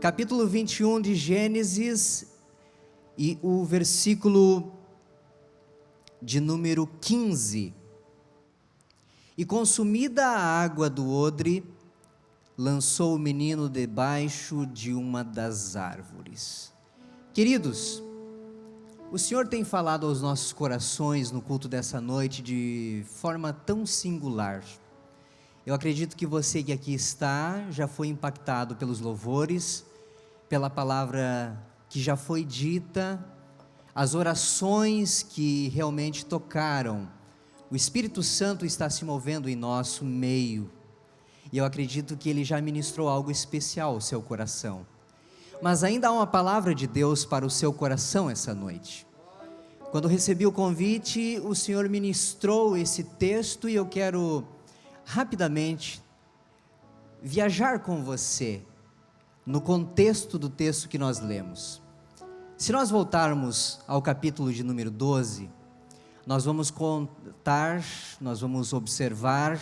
capítulo 21 de Gênesis e o versículo de número 15. E consumida a água do odre, lançou o menino debaixo de uma das árvores. Queridos, o Senhor tem falado aos nossos corações no culto dessa noite de forma tão singular. Eu acredito que você que aqui está já foi impactado pelos louvores, pela palavra que já foi dita, as orações que realmente tocaram. O Espírito Santo está se movendo em nosso meio, e eu acredito que Ele já ministrou algo especial ao seu coração. Mas ainda há uma palavra de Deus para o seu coração essa noite. Quando recebi o convite, o Senhor ministrou esse texto e eu quero rapidamente viajar com você no contexto do texto que nós lemos. Se nós voltarmos ao capítulo de número 12, nós vamos contar, nós vamos observar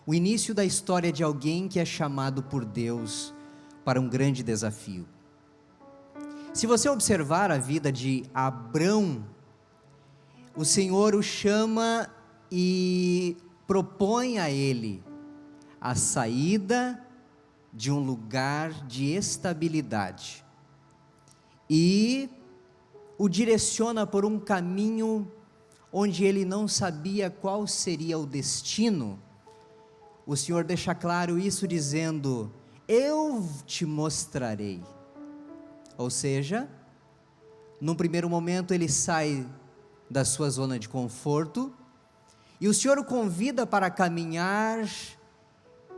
o início da história de alguém que é chamado por Deus para um grande desafio. Se você observar a vida de Abrão, o Senhor o chama e propõe a ele a saída de um lugar de estabilidade e o direciona por um caminho onde ele não sabia qual seria o destino. O Senhor deixa claro isso dizendo: eu te mostrarei. Ou seja, num primeiro momento ele sai da sua zona de conforto e o Senhor o convida para caminhar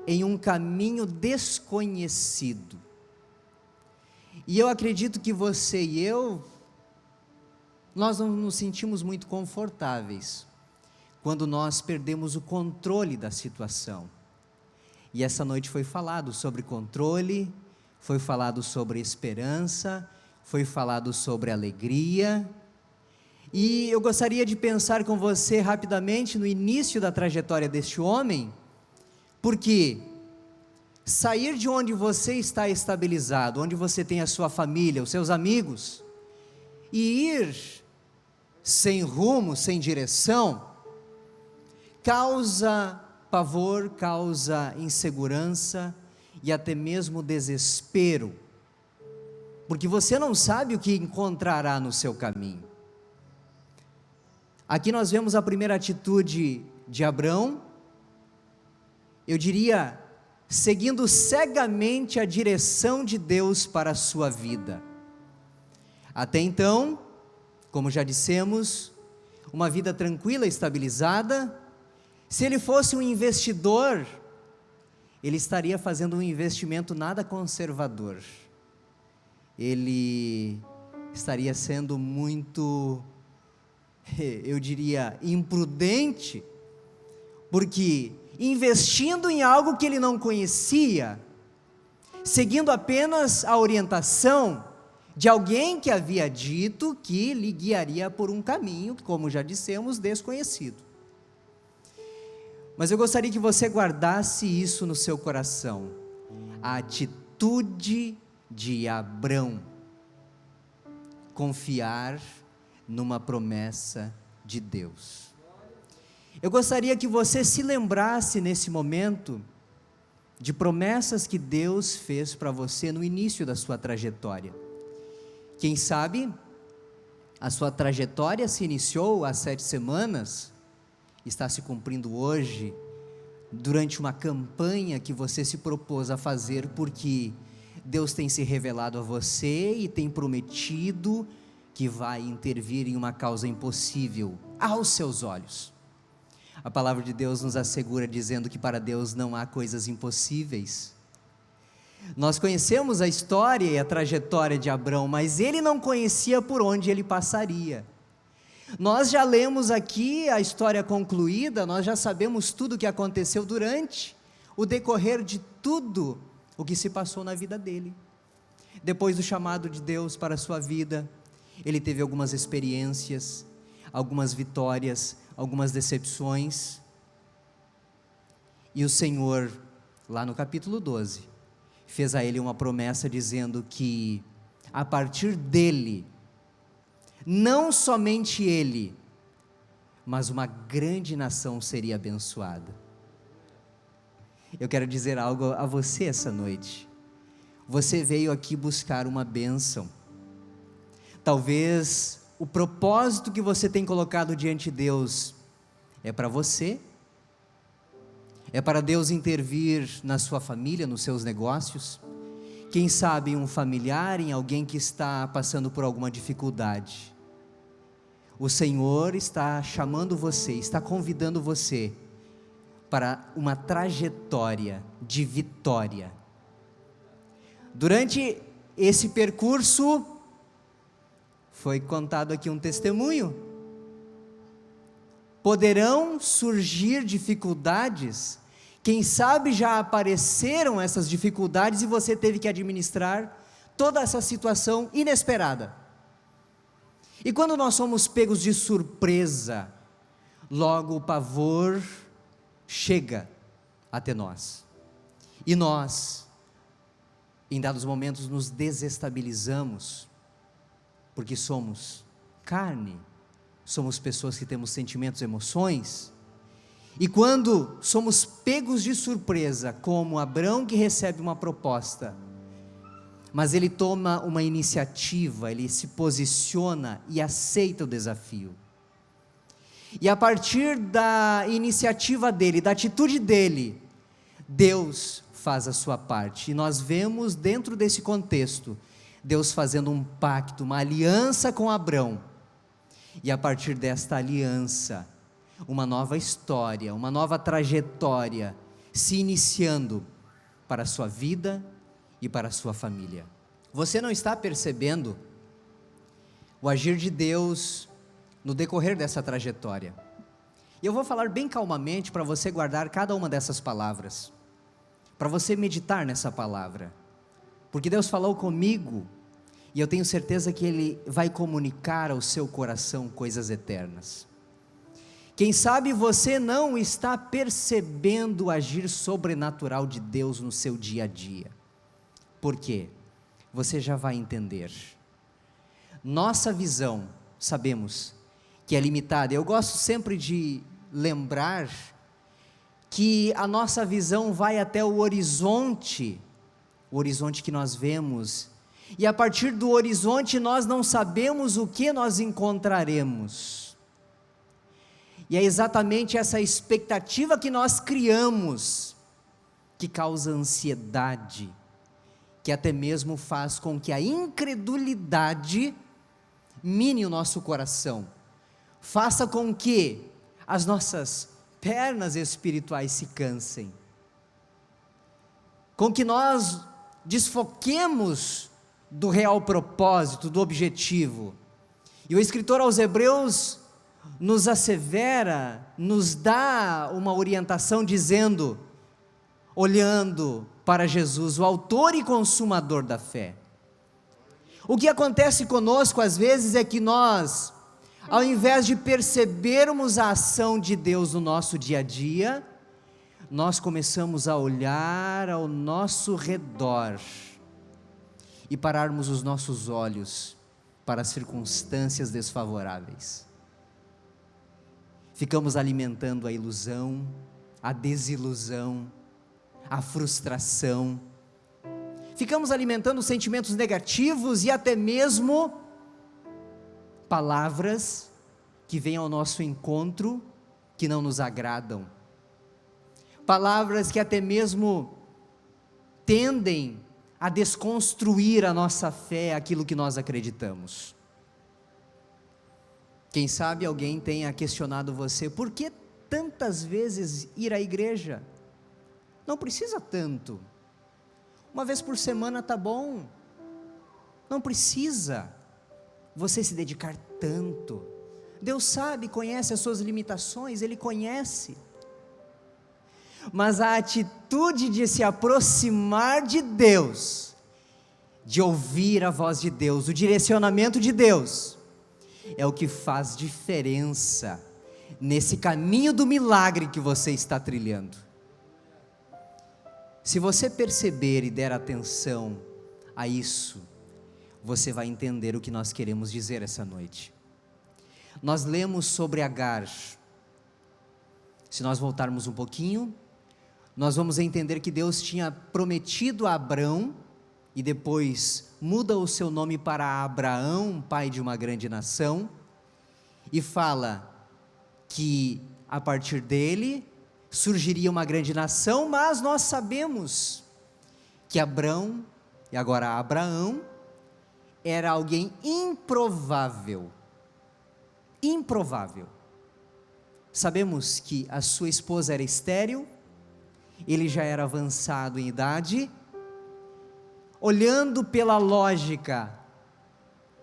em um caminho desconhecido. E eu acredito que você e eu, nós não nos sentimos muito confortáveis quando nós perdemos o controle da situação. E essa noite foi falado sobre controle, foi falado sobre esperança, foi falado sobre alegria. E eu gostaria de pensar com você rapidamente no início da trajetória deste homem, porque sair de onde você está estabilizado, onde você tem a sua família, os seus amigos, e ir sem rumo, sem direção, causa pavor, causa insegurança e até mesmo desespero, porque você não sabe o que encontrará no seu caminho. Aqui nós vemos a primeira atitude de Abrão, eu diria, seguindo cegamente a direção de Deus para a sua vida. Até então, como já dissemos, uma vida tranquila, estabilizada. Se ele fosse um investidor, ele estaria fazendo um investimento nada conservador. Ele estaria sendo muito, eu diria, imprudente, porque investindo em algo que ele não conhecia, seguindo apenas a orientação de alguém que havia dito que lhe guiaria por um caminho, como já dissemos, desconhecido. Mas eu gostaria que você guardasse isso no seu coração, a atitude de Abrão, confiar numa promessa de Deus. Eu gostaria que você se lembrasse nesse momento de promessas que Deus fez para você no início da sua trajetória. Quem sabe a sua trajetória se iniciou há 7 semanas, está se cumprindo hoje, durante uma campanha que você se propôs a fazer, porque Deus tem se revelado a você e tem prometido que vai intervir em uma causa impossível aos seus olhos. A palavra de Deus nos assegura dizendo que para Deus não há coisas impossíveis. Nós conhecemos a história e a trajetória de Abrão, mas ele não conhecia por onde ele passaria. Nós já lemos aqui a história concluída, nós já sabemos tudo o que aconteceu durante o decorrer de tudo o que se passou na vida dele. Depois do chamado de Deus para a sua vida, ele teve algumas experiências, algumas vitórias, algumas decepções, e o Senhor, lá no capítulo 12, fez a ele uma promessa dizendo que a partir dele, não somente ele, mas uma grande nação seria abençoada. Eu quero dizer algo a você essa noite. Você veio aqui buscar uma bênção. Talvez o propósito que você tem colocado diante de Deus é para você, é para Deus intervir na sua família, nos seus negócios, quem sabe em um familiar, em alguém que está passando por alguma dificuldade. O Senhor está chamando você, está convidando você para uma trajetória de vitória. Durante esse percurso, foi contado aqui um testemunho. Poderão surgir dificuldades, quem sabe já apareceram essas dificuldades e você teve que administrar toda essa situação inesperada. E quando nós somos pegos de surpresa, logo o pavor chega até nós. E nós, em dados momentos, nos desestabilizamos, porque somos carne, somos pessoas que temos sentimentos, emoções, e quando somos pegos de surpresa, como Abrão que recebe uma proposta, mas ele toma uma iniciativa, ele se posiciona e aceita o desafio, e a partir da iniciativa dele, da atitude dele, Deus faz a sua parte, e nós vemos dentro desse contexto, Deus fazendo um pacto, uma aliança com Abrão, e a partir desta aliança, uma nova história, uma nova trajetória, se iniciando para a sua vida e para a sua família. Você não está percebendo o agir de Deus no decorrer dessa trajetória? E eu vou falar bem calmamente para você guardar cada uma dessas palavras, para você meditar nessa palavra, porque Deus falou comigo, e eu tenho certeza que Ele vai comunicar ao seu coração coisas eternas. Quem sabe você não está percebendo o agir sobrenatural de Deus no seu dia a dia. Por quê? Você já vai entender. Nossa visão, sabemos que é limitada. Eu gosto sempre de lembrar que a nossa visão vai até o horizonte que nós vemos, e a partir do horizonte nós não sabemos o que nós encontraremos. E é exatamente essa expectativa que nós criamos, que causa ansiedade, que até mesmo faz com que a incredulidade mine o nosso coração, faça com que as nossas pernas espirituais se cansem, com que nós desfoquemos do real propósito, do objetivo. E o escritor aos Hebreus nos assevera, nos dá uma orientação dizendo, olhando para Jesus, o autor e consumador da fé. O que acontece conosco às vezes é que nós, ao invés de percebermos a ação de Deus no nosso dia a dia, nós começamos a olhar ao nosso redor e pararmos os nossos olhos para as circunstâncias desfavoráveis. Ficamos alimentando a ilusão, a desilusão, a frustração. Ficamos alimentando sentimentos negativos e até mesmo palavras que vêm ao nosso encontro que não nos agradam. Palavras que até mesmo tendem a desconstruir a nossa fé, aquilo que nós acreditamos. Quem sabe alguém tenha questionado você, por que tantas vezes ir à igreja? Não precisa tanto, uma vez por semana está bom, não precisa você se dedicar tanto. Deus sabe, conhece as suas limitações, Ele conhece. Mas a atitude de se aproximar de Deus, de ouvir a voz de Deus, o direcionamento de Deus, é o que faz diferença nesse caminho do milagre que você está trilhando. Se você perceber e der atenção a isso, você vai entender o que nós queremos dizer essa noite. Nós lemos sobre Agar. Se nós voltarmos um pouquinho, nós vamos entender que Deus tinha prometido a Abrão, e depois muda o seu nome para Abraão, pai de uma grande nação, e fala que a partir dele surgiria uma grande nação, mas nós sabemos que Abrão, e agora Abraão, era alguém improvável. Improvável. Sabemos que a sua esposa era estéril, ele já era avançado em idade. Olhando pela lógica,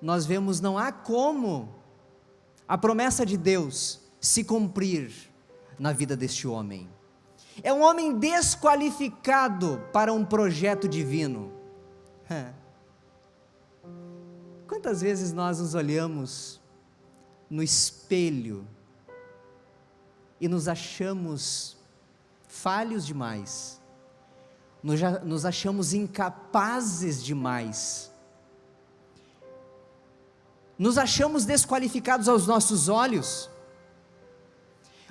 nós vemos não há como a promessa de Deus se cumprir na vida deste homem. É um homem desqualificado para um projeto divino. Quantas vezes nós nos olhamos no espelho e nos achamos falhos demais, nos achamos incapazes demais, nos achamos desqualificados aos nossos olhos,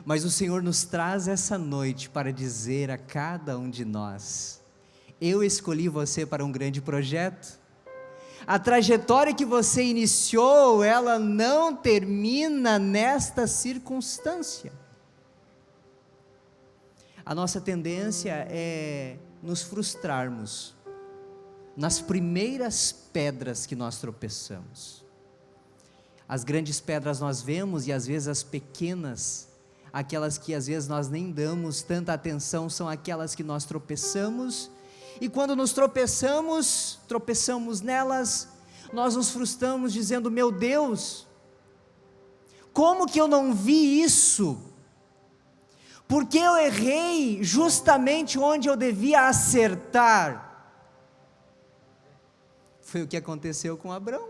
mas o Senhor nos traz essa noite para dizer a cada um de nós: eu escolhi você para um grande projeto. A trajetória que você iniciou, ela não termina nesta circunstância. A nossa tendência é nos frustrarmos nas primeiras pedras que nós tropeçamos. As grandes pedras nós vemos, e às vezes as pequenas, aquelas que às vezes nós nem damos tanta atenção, são aquelas que nós tropeçamos, e quando nos tropeçamos nelas, nós nos frustramos dizendo: meu Deus, como que eu não vi isso? Porque eu errei justamente onde eu devia acertar. Foi o que aconteceu com Abrão.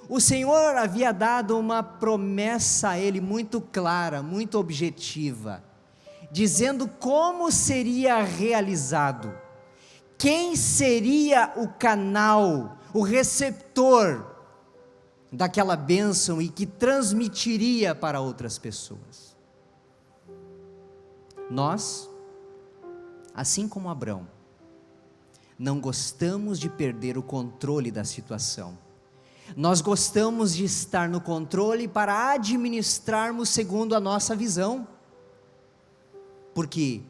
O Senhor havia dado uma promessa a ele muito clara, muito objetiva, dizendo como seria realizado, quem seria o canal, o receptor daquela bênção e que transmitiria para outras pessoas. Nós, assim como Abrão, não gostamos de perder o controle da situação. Nós gostamos de estar no controle para administrarmos segundo a nossa visão. Porque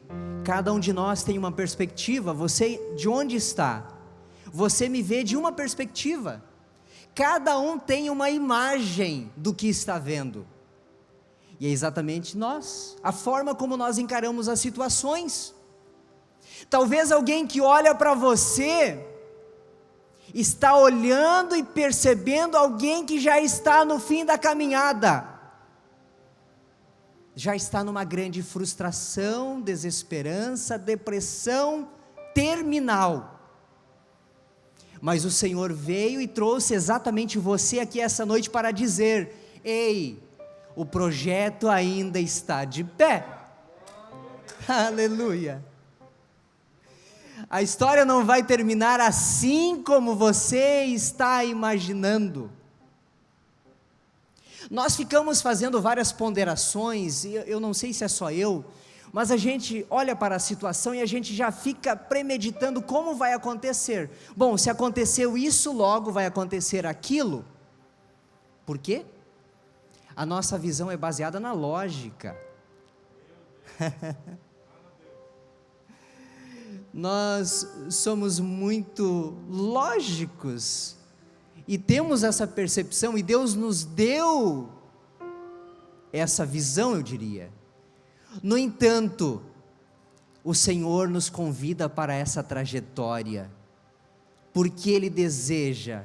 cada um de nós tem uma perspectiva. Você de onde está? Você me vê de uma perspectiva. Cada um tem uma imagem do que está vendo. E é exatamente nós, a forma como nós encaramos as situações. Talvez alguém que olha para você está olhando e percebendo alguém que já está no fim da caminhada, já está numa grande frustração, desesperança, depressão terminal. Mas o Senhor veio e trouxe exatamente você aqui essa noite para dizer: ei, o projeto ainda está de pé. Aleluia. A história não vai terminar assim como você está imaginando. Nós ficamos fazendo várias ponderações, e eu não sei se é só eu, mas a gente olha para a situação e a gente já fica premeditando como vai acontecer. Bom, se aconteceu isso, logo vai acontecer aquilo. Por quê? A nossa visão é baseada na lógica. Nós somos muito lógicos e temos essa percepção, e Deus nos deu essa visão, eu diria. No entanto, o Senhor nos convida para essa trajetória, porque Ele deseja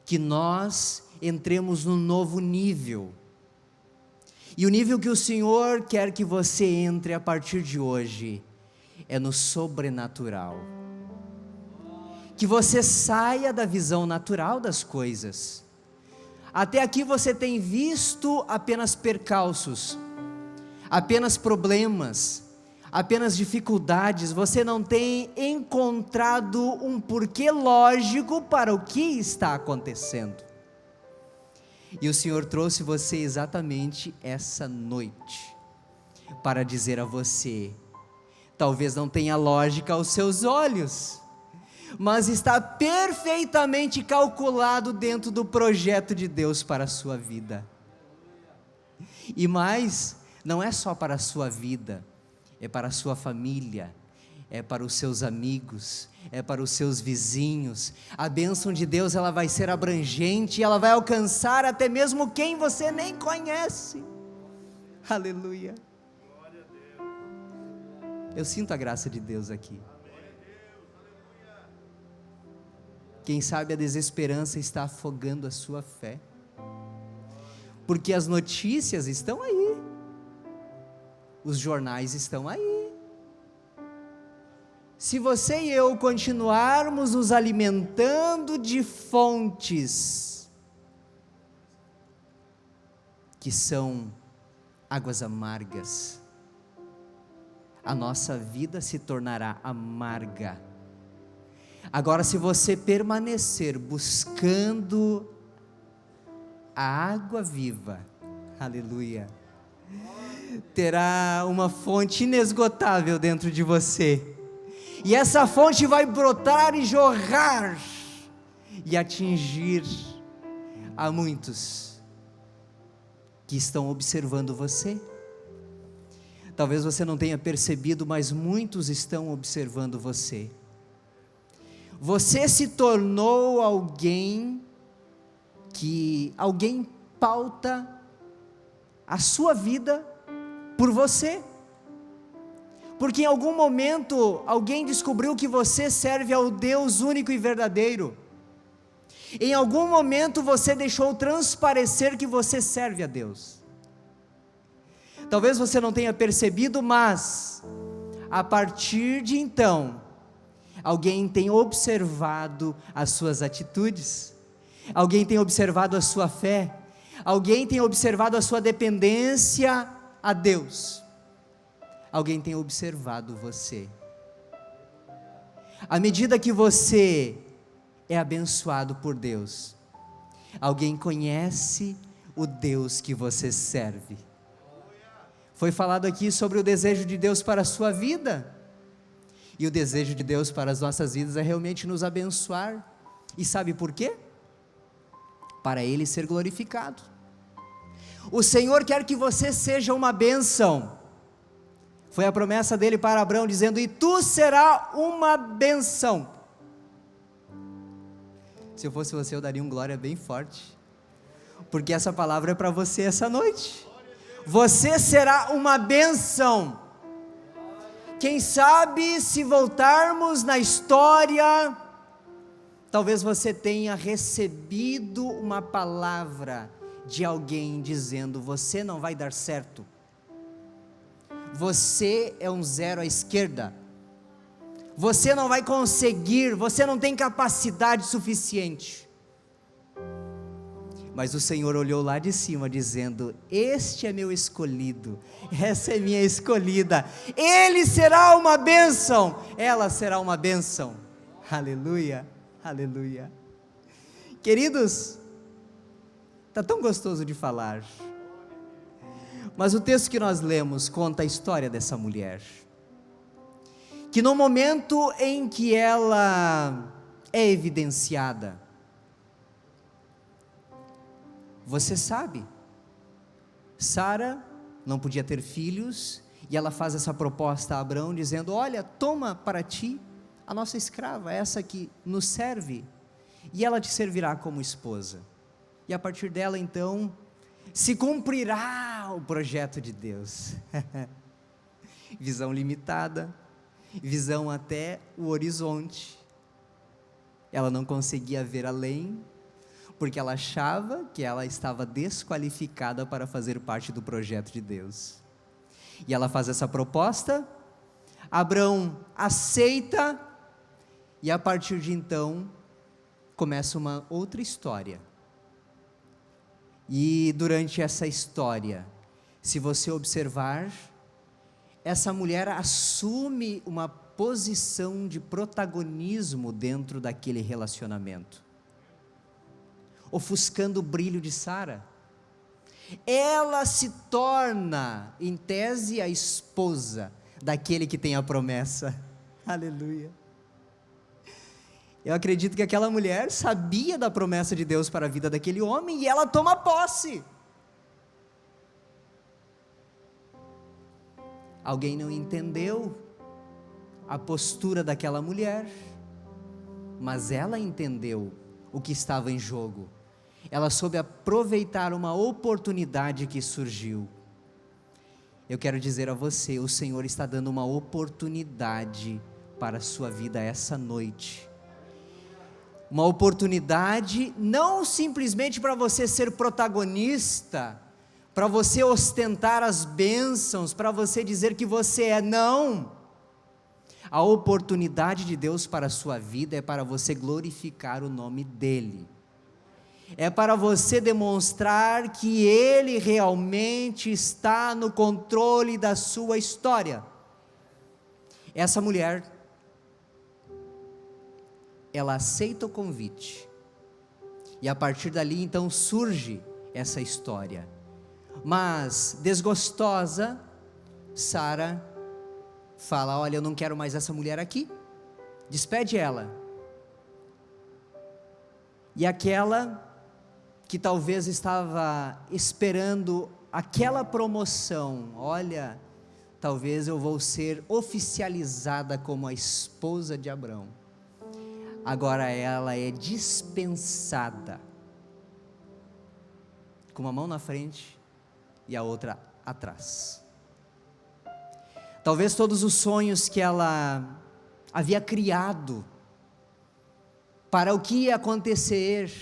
que nós entremos num novo nível. E o nível que o Senhor quer que você entre a partir de hoje é no sobrenatural. Que você saia da visão natural das coisas. Até aqui você tem visto apenas percalços, apenas problemas, apenas dificuldades, você não tem encontrado um porquê lógico para o que está acontecendo. E o Senhor trouxe você exatamente essa noite, para dizer a você: talvez não tenha lógica aos seus olhos, mas está perfeitamente calculado dentro do projeto de Deus para a sua vida. E mais, não é só para a sua vida, é para a sua família, é para os seus amigos, é para os seus vizinhos. A bênção de Deus, ela vai ser abrangente, ela vai alcançar até mesmo quem você nem conhece. Aleluia. Eu sinto a graça de Deus aqui. Quem sabe a desesperança está afogando a sua fé, porque as notícias estão aí, os jornais estão aí. Se você e eu continuarmos nos alimentando de fontes que são águas amargas, a nossa vida se tornará amarga. Agora, se você permanecer buscando a água viva, aleluia, terá uma fonte inesgotável dentro de você, e essa fonte vai brotar e jorrar, e atingir a muitos que estão observando você. Talvez você não tenha percebido, mas muitos estão observando você. Você se tornou alguém pauta a sua vida por você, porque em algum momento alguém descobriu que você serve ao Deus único e verdadeiro. Em algum momento você deixou transparecer que você serve a Deus. Talvez você não tenha percebido, mas a partir de então, alguém tem observado as suas atitudes, alguém tem observado a sua fé, alguém tem observado a sua dependência a Deus, alguém tem observado você. À medida que você é abençoado por Deus, alguém conhece o Deus que você serve. Foi falado aqui sobre o desejo de Deus para a sua vida, e o desejo de Deus para as nossas vidas é realmente nos abençoar. E sabe por quê? Para Ele ser glorificado. O Senhor quer que você seja uma bênção. Foi a promessa dele para Abraão, dizendo: e tu serás uma bênção. Se eu fosse você, eu daria um glória bem forte, porque essa palavra é para você essa noite. Você será uma bênção. Quem sabe, se voltarmos na história, talvez você tenha recebido uma palavra de alguém dizendo: você não vai dar certo, você é um zero à esquerda, você não vai conseguir, você não tem capacidade suficiente. Mas o Senhor olhou lá de cima dizendo: este é meu escolhido, essa é minha escolhida, ele será uma bênção, ela será uma bênção. Aleluia, aleluia. Queridos, está tão gostoso de falar, mas o texto que nós lemos conta a história dessa mulher, que no momento em que ela é evidenciada, você sabe, Sara não podia ter filhos, e ela faz essa proposta a Abraão, dizendo: olha, toma para ti a nossa escrava, essa que nos serve, e ela te servirá como esposa. E a partir dela então, se cumprirá o projeto de Deus. Visão limitada, visão até o horizonte. Ela não conseguia ver além, porque ela achava que ela estava desqualificada para fazer parte do projeto de Deus. E ela faz essa proposta, Abraão aceita, e a partir de então, começa uma outra história. E durante essa história, se você observar, essa mulher assume uma posição de protagonismo dentro daquele relacionamento, ofuscando o brilho de Sara. Ela se torna, em tese, a esposa daquele que tem a promessa. Aleluia. Eu acredito que aquela mulher sabia da promessa de Deus para a vida daquele homem e ela toma posse. Alguém não entendeu a postura daquela mulher, mas ela entendeu o que estava em jogo. Ela soube aproveitar uma oportunidade que surgiu. Eu quero dizer a você, o Senhor está dando uma oportunidade para a sua vida essa noite. Uma oportunidade não simplesmente para você ser protagonista, para você ostentar as bênçãos, para você dizer que você é, não. A oportunidade de Deus para a sua vida é para você glorificar o nome dEle. É para você demonstrar que Ele realmente está no controle da sua história. Essa mulher, ela aceita o convite, e a partir dali então surge essa história. Mas, desgostosa, Sara fala: olha, eu não quero mais essa mulher aqui, despede ela. E aquela que talvez estava esperando aquela promoção, olha, talvez eu vou ser oficializada como a esposa de Abrão, agora ela é dispensada, com uma mão na frente e a outra atrás. Talvez todos os sonhos que ela havia criado para o que ia acontecer,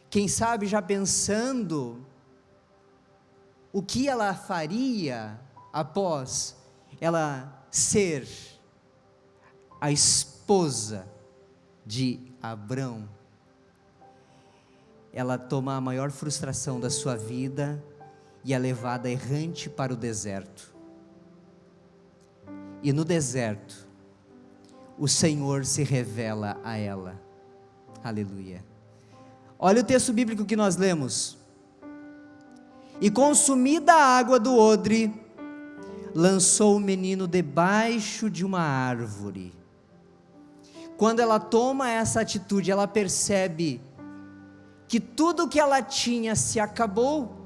quem sabe já pensando o que ela faria após ela ser a esposa de Abrão, ela toma a maior frustração da sua vida e é levada errante para o deserto. E no deserto, o Senhor se revela a ela. Aleluia. Olha o texto bíblico que nós lemos. E consumida a água do odre, lançou o menino debaixo de uma árvore. Quando ela toma essa atitude, ela percebe que tudo que ela tinha se acabou,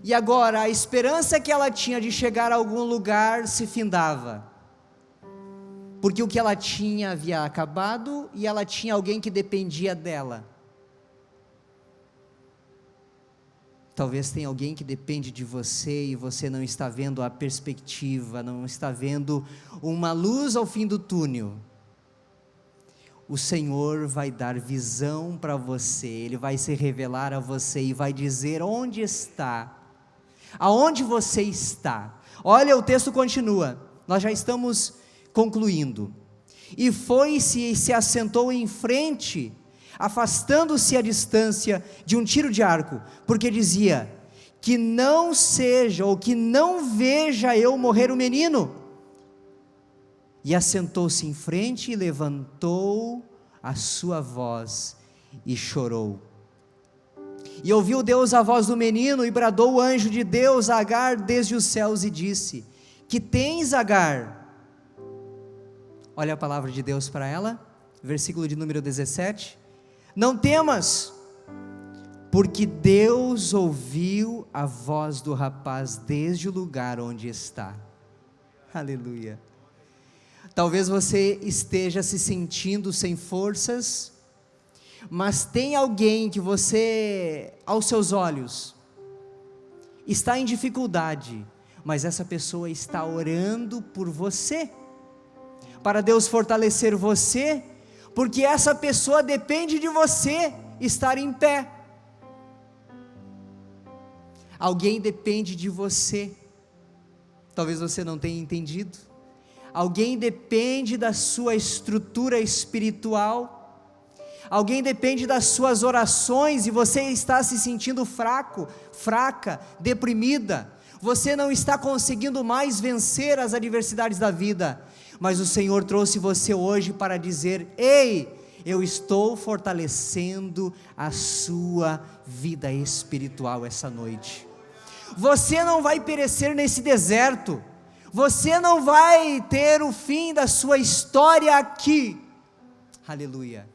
e agora a esperança que ela tinha de chegar a algum lugar se findava, porque o que ela tinha havia acabado, e ela tinha alguém que dependia dela. Talvez tenha alguém que depende de você, e você não está vendo a perspectiva, não está vendo uma luz ao fim do túnel. O Senhor vai dar visão para você, Ele vai se revelar a você e vai dizer onde está, aonde você está. Olha, o texto continua, nós já estamos concluindo. E foi-se e se assentou em frente, afastando-se a distância de um tiro de arco, porque dizia: que não seja, ou que não veja eu morrer o menino. E assentou-se em frente e levantou a sua voz e chorou. E ouviu Deus a voz do menino, e bradou o anjo de Deus a Agar desde os céus e disse: que tens, Agar? Olha a palavra de Deus para ela, versículo de número 17: não temas, porque Deus ouviu a voz do rapaz desde o lugar onde está. Aleluia. Talvez você esteja se sentindo sem forças, mas tem alguém que você, aos seus olhos, está em dificuldade, mas essa pessoa está orando por você, para Deus fortalecer você, porque essa pessoa depende de você estar em pé. Alguém depende de você, talvez você não tenha entendido. Alguém depende da sua estrutura espiritual, alguém depende das suas orações, e você está se sentindo fraco, fraca, deprimida. você não está conseguindo mais vencer as adversidades da vida, mas o Senhor trouxe você hoje para dizer: ei, eu estou fortalecendo a sua vida espiritual essa noite. Você não vai perecer nesse deserto, você não vai ter o fim da sua história aqui. Aleluia.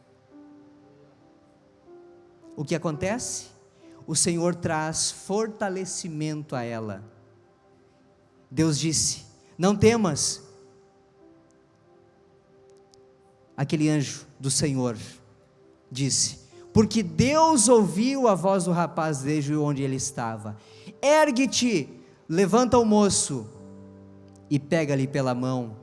O que acontece? O Senhor traz fortalecimento a ela. Deus disse: não temas. Aquele anjo do Senhor disse: porque Deus ouviu a voz do rapaz desde onde ele estava. Ergue-te, levanta o moço e pega-lhe pela mão,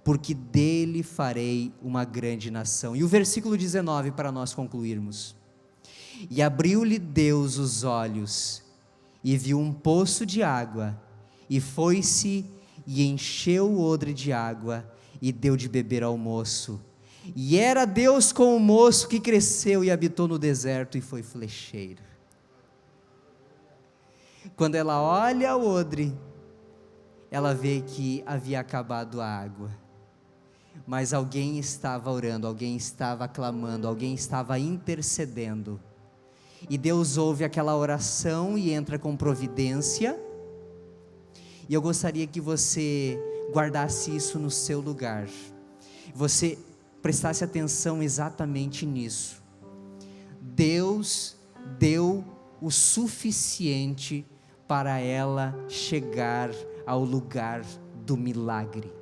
porque dele farei uma grande nação. E o versículo 19 para nós concluirmos: e abriu-lhe Deus os olhos, e viu um poço de água, e foi-se e encheu o odre de água, e deu de beber ao moço. E era Deus com o moço, que cresceu e habitou no deserto e foi flecheiro. Quando ela olha o odre, ela vê que havia acabado a água, mas alguém estava orando, alguém estava clamando, alguém estava intercedendo, e Deus ouve aquela oração e entra com providência. E eu gostaria que você guardasse isso no seu lugar, você prestasse atenção exatamente nisso. Deus deu o suficiente para ela chegar ao lugar do milagre.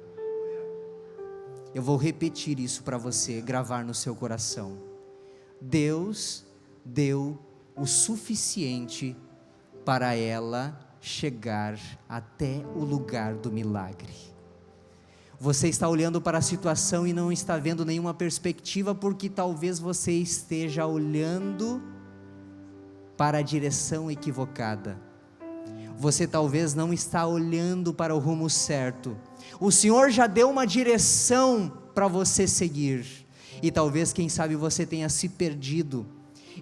Eu vou repetir isso para você gravar no seu coração. Deus deu o suficiente para ela chegar até o lugar do milagre. Você está olhando para a situação e não está vendo nenhuma perspectiva, porque talvez você esteja olhando para a direção equivocada. Você talvez não está olhando para o rumo certo. O Senhor já deu uma direção para você seguir, e talvez, quem sabe, você tenha se perdido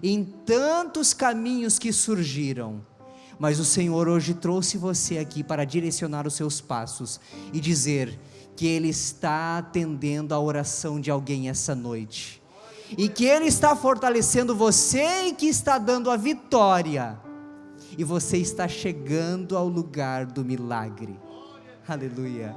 em tantos caminhos que surgiram, mas o Senhor hoje trouxe você aqui para direcionar os seus passos e dizer que Ele está atendendo a oração de alguém essa noite, e que Ele está fortalecendo você, e que está dando a vitória, e você está chegando ao lugar do milagre. Aleluia.